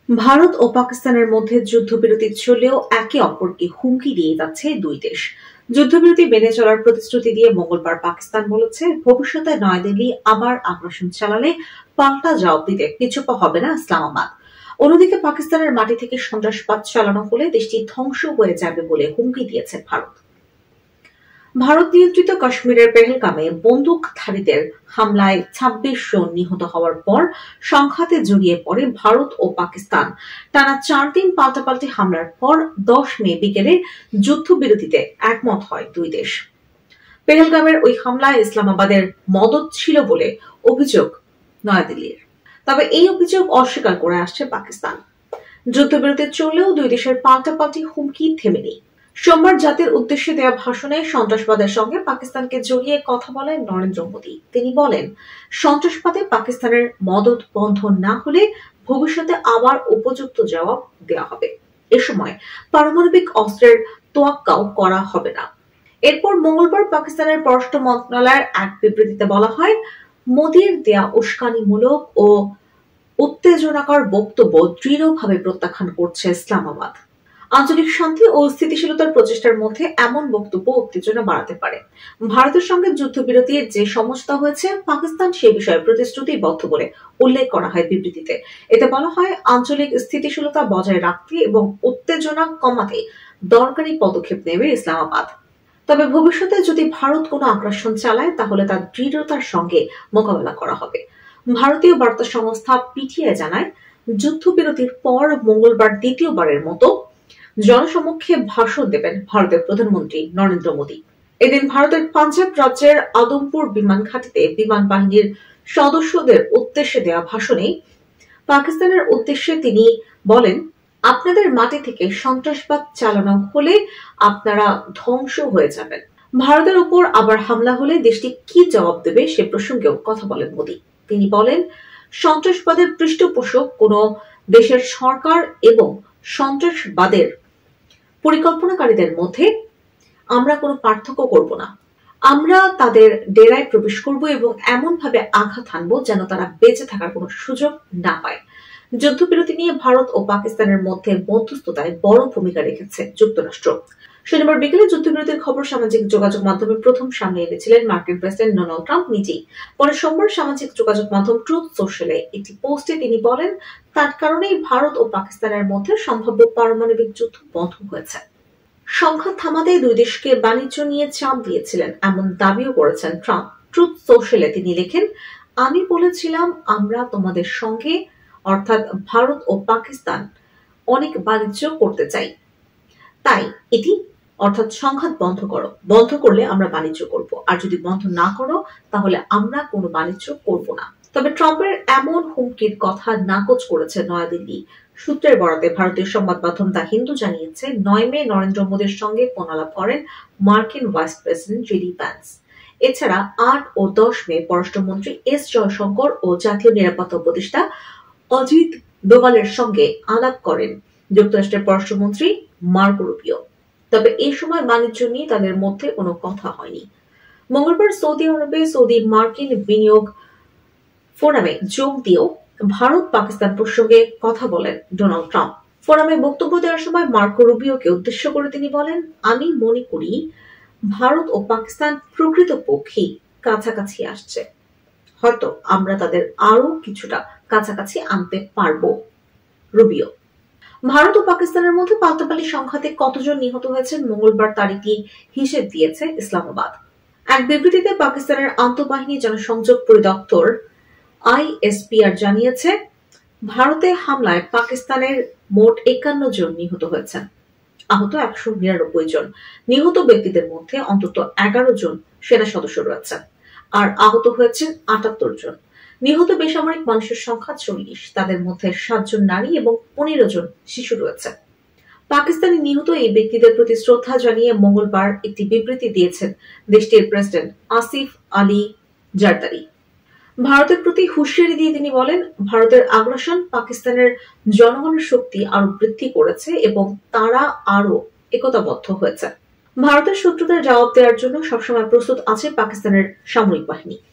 ভারত ও পাকিস্তানের মধ্যে যুদ্ধবিরতি চললেও একে অপরকে হুমকি দিয়ে যাচ্ছে দুই দেশ। যুদ্ধবিরতি মেনে চলার প্রতিশ্রুতি দিয়ে মঙ্গলবার পাকিস্তান বলেছে, ভবিষ্যতে নয়াদিল্লি আবার আগ্রাসন চালালে পাল্টা জবাব দিতে পিছপা হবে না ইসলামাবাদ। অন্যদিকে পাকিস্তানের মাটি থেকে সন্ত্রাসবাদ চালানো হলে দেশটি ধ্বংস হয়ে যাবে বলে হুমকি দিয়েছে ভারত। ভারত নিয়ন্ত্রিত কাশ্মীরের পেহেলগামে বন্দুকধারীদের হামলায় ২৬ জন নিহত হওয়ার পর সংঘাতে জড়িয়ে পড়ে ভারত ও পাকিস্তান। টানা ৪ দিন পাল্টাপাল্টি হামলার পর ১০ মে বিকেলে যুদ্ধবিরতিতে একমত হয় দুই দেশ। পেহেলগামের ওই হামলায় ইসলামাবাদের মদদ ছিল বলে অভিযোগ নয়াদিল্লির, তবে এই অভিযোগ অস্বীকার করে আসছে পাকিস্তান। যুদ্ধবিরতি চললেও দুই দেশের পাল্টাপাল্টি হুমকি থেমেনি। সোমবার জাতির উদ্দেশ্যে দেওয়া ভাষণে সন্ত্রাসবাদের সঙ্গে পাকিস্তানকে জড়িয়ে কথা বলেন নরেন্দ্র মোদী। তিনি বলেন, সন্ত্রাসবাদে পাকিস্তানের মদদ বন্ধ না হলে ভবিষ্যতে আবার উপযুক্ত জবাব দেওয়া হবে। এ সময় পারমাণবিক অস্ত্রের তোয়াক্কাও করা হবে না। এরপর মঙ্গলবার পাকিস্তানের পররাষ্ট্র মন্ত্রণালয়ের এক বিবৃতিতে বলা হয়, মোদীর দেয়া উস্কানিমূলক ও উত্তেজনাকর বক্তব্য দৃঢ়ভাবে প্রত্যাখ্যান করছে ইসলামাবাদ। আঞ্চলিক শান্তি ও স্থিতিশীলতার প্রচেষ্টার মধ্যে এমন বক্তব্য উত্তেজনা বাড়াতে পারে। ভারতের সঙ্গে যুদ্ধবিরতির যে সমঝোতা হয়েছে, পাকিস্তান সে বিষয়ে প্রতিশ্রুতিবদ্ধ বলে উল্লেখ করা হয় বিবৃতিতে। এতে বলা হয়, আঞ্চলিক স্থিতিশীলতা বজায় রাখতে এবং উত্তেজনা কমাতে দরকারি পদক্ষেপ নেবে ইসলামাবাদ। তবে ভবিষ্যতে যদি ভারত কোনো আগ্রাসন চালায়, তাহলে তার দৃঢ়তার সঙ্গে মোকাবেলা করা হবে। ভারতীয় বার্তা সংস্থা পিটিআই জানায়, যুদ্ধবিরতির পর মঙ্গলবার দ্বিতীয়বারের মতো জনসমক্ষে ভাষণ দেবেন ভারতের প্রধানমন্ত্রী নরেন্দ্র মোদী। এদিন ভারতের পাঞ্জাব রাজ্যের আদমপুর বিমান ঘাঁটিতে বিমান বাহিনীর সদস্যদের উদ্দেশ্যে দেওয়া ভাষণে পাকিস্তানের উদ্দেশ্যে তিনি বলেন, আপনাদের মাটি থেকে সন্ত্রাসবাদ চালানো হলে আপনারা ধ্বংস হয়ে যাবেন। ভারতের উপর আবার হামলা হলে দেশটি কি জবাব দেবে সে প্রসঙ্গেও কথা বলেন মোদী। তিনি বলেন, সন্ত্রাসবাদের পৃষ্ঠপোষক কোন দেশের সরকার এবং সন্ত্রাসবাদের পরিকল্পনাকারীদের মধ্যে আমরা কোনো পার্থক্য করব না। আমরা তাদের ডেরায় প্রবেশ করব এবং এমন ভাবে আঘাত হানব যেন তারা বেঁচে থাকার কোনো সুযোগ না পায়। যুদ্ধবিরতি নিয়ে ভারত ও পাকিস্তানের মধ্যে মধ্যস্থতায় বড় ভূমিকা রেখেছে যুক্তরাষ্ট্র। শনিবার বিকেলে যুদ্ধবিরতির খবর সামাজিক যোগাযোগ মাধ্যমে প্রথম সামনে এনেছিলেন মার্কিন প্রেসিডেন্ট ডোনাল্ড ট্রাম্প নিজেই। পরে সোমবার সামাজিক যোগাযোগ মাধ্যম ট্রুথ সোশ্যালে একটি পোস্টে তিনি বলেন, তার কারণেই ভারত ও পাকিস্তানের মধ্যে সম্ভাব্য পারমাণবিক যুদ্ধ বন্ধ হয়েছে। সংঘাত থামাতে দুই দেশকে বাণিজ্য নিয়ে চাপ দিয়েছিলেন এমন দাবিও করেছেন ট্রাম্প। ট্রুথ সোশ্যালে তিনি লেখেন, আমি বলেছিলাম আমরা তোমাদের সঙ্গে অর্থাৎ ভারত ও পাকিস্তান অনেক বাণিজ্য করতে চাই, তাই এটি অর্থাৎ সংঘাত বন্ধ করো, বন্ধ করলে আমরা বাণিজ্য করব, আর যদি বন্ধ না করো তাহলে আমরা কোনো বাণিজ্য করব না। তবে ট্রাম্পের এমন হুমকির কথা নাকচ করেছে নয়াদিল্লি। সূত্রের বরাতে ভারতীয় সংবাদ মাধ্যম দ্য হিন্দু জানিয়েছে, ৯ মে নরেন্দ্র মোদীর সঙ্গে ফোন আলাপ করেন মার্কিন ভাইস প্রেসিডেন্ট জেডি ভ্যান্স। এছাড়া ৮ ও ১০ মে পররাষ্ট্রমন্ত্রী এস জয়শঙ্কর ও জাতীয় নিরাপত্তা উপদেষ্টা অজিত দোভালের সঙ্গে আলাপ করেন যুক্তরাষ্ট্রের পররাষ্ট্রমন্ত্রী মার্কো রুবিও। তবে এই সময় বাণিজ্য নিয়ে তাদের মধ্যে কোনো কথা হয়নি। মঙ্গলবার সৌদি আরবে সৌদি মার্কিন বিনিয়োগ ফোরামে যোগ দিয়েও ভারত পাকিস্তান প্রসঙ্গে কথা বলেন ডোনাল্ড ট্রাম্প। ফোরামে বক্তব্য দেওয়ার সময় মার্কো রুবিওকে উদ্দেশ্য করে তিনি বলেন, আমি মনে করি ভারত ও পাকিস্তান প্রকৃতপক্ষেই কাছাকাছি আসছে, হয়তো আমরা তাদের আরো কিছুটা কাছাকাছি আনতে পারবো। রুবিও। ভারত ও পাকিস্তানের মধ্যে পাল্টাপাল্টি সংঘাতে কতজন নিহত হয়েছেন মঙ্গলবার তারিখটি হিসেব দিয়েছে ইসলামাবাদ। এক বিবৃতিতে পাকিস্তানের আন্তঃবাহিনী জনসংযোগ পরিদপ্তর আইএসপিআর জানিয়েছে, ভারতে হামলায় পাকিস্তানের মোট ৫১ জন নিহত হয়েছেন, আহত ১৯৯ জন। নিহত ব্যক্তিদের মধ্যে অন্তত ১১ জন সেনা সদস্য রয়েছেন, আর আহত হয়েছেন ৭৮ জন। নিহত বেসামরিক মানুষের সংখ্যা ৪০, তাদের মধ্যে ৭ জন নারী এবং ১৫ জন শিশু রয়েছে। পাকিস্তানি নিহত এই ব্যক্তিদের প্রতি শ্রদ্ধা জানিয়ে মঙ্গলবার একটি বিবৃতি দিয়েছেন দেশটির প্রেসিডেন্ট আসিফ আলী জারদারি। ভারতের প্রতি হুঁশিয়ারি দিয়ে তিনি বলেন, ভারতের আগ্রাসন পাকিস্তানের জনগণের শক্তি আরো বৃদ্ধি করেছে এবং তারা আরো একতাবদ্ধ হয়েছে। ভারতের শত্রুতার জবাব দেওয়ার জন্য সবসময় প্রস্তুত আছে পাকিস্তানের সামরিক বাহিনী।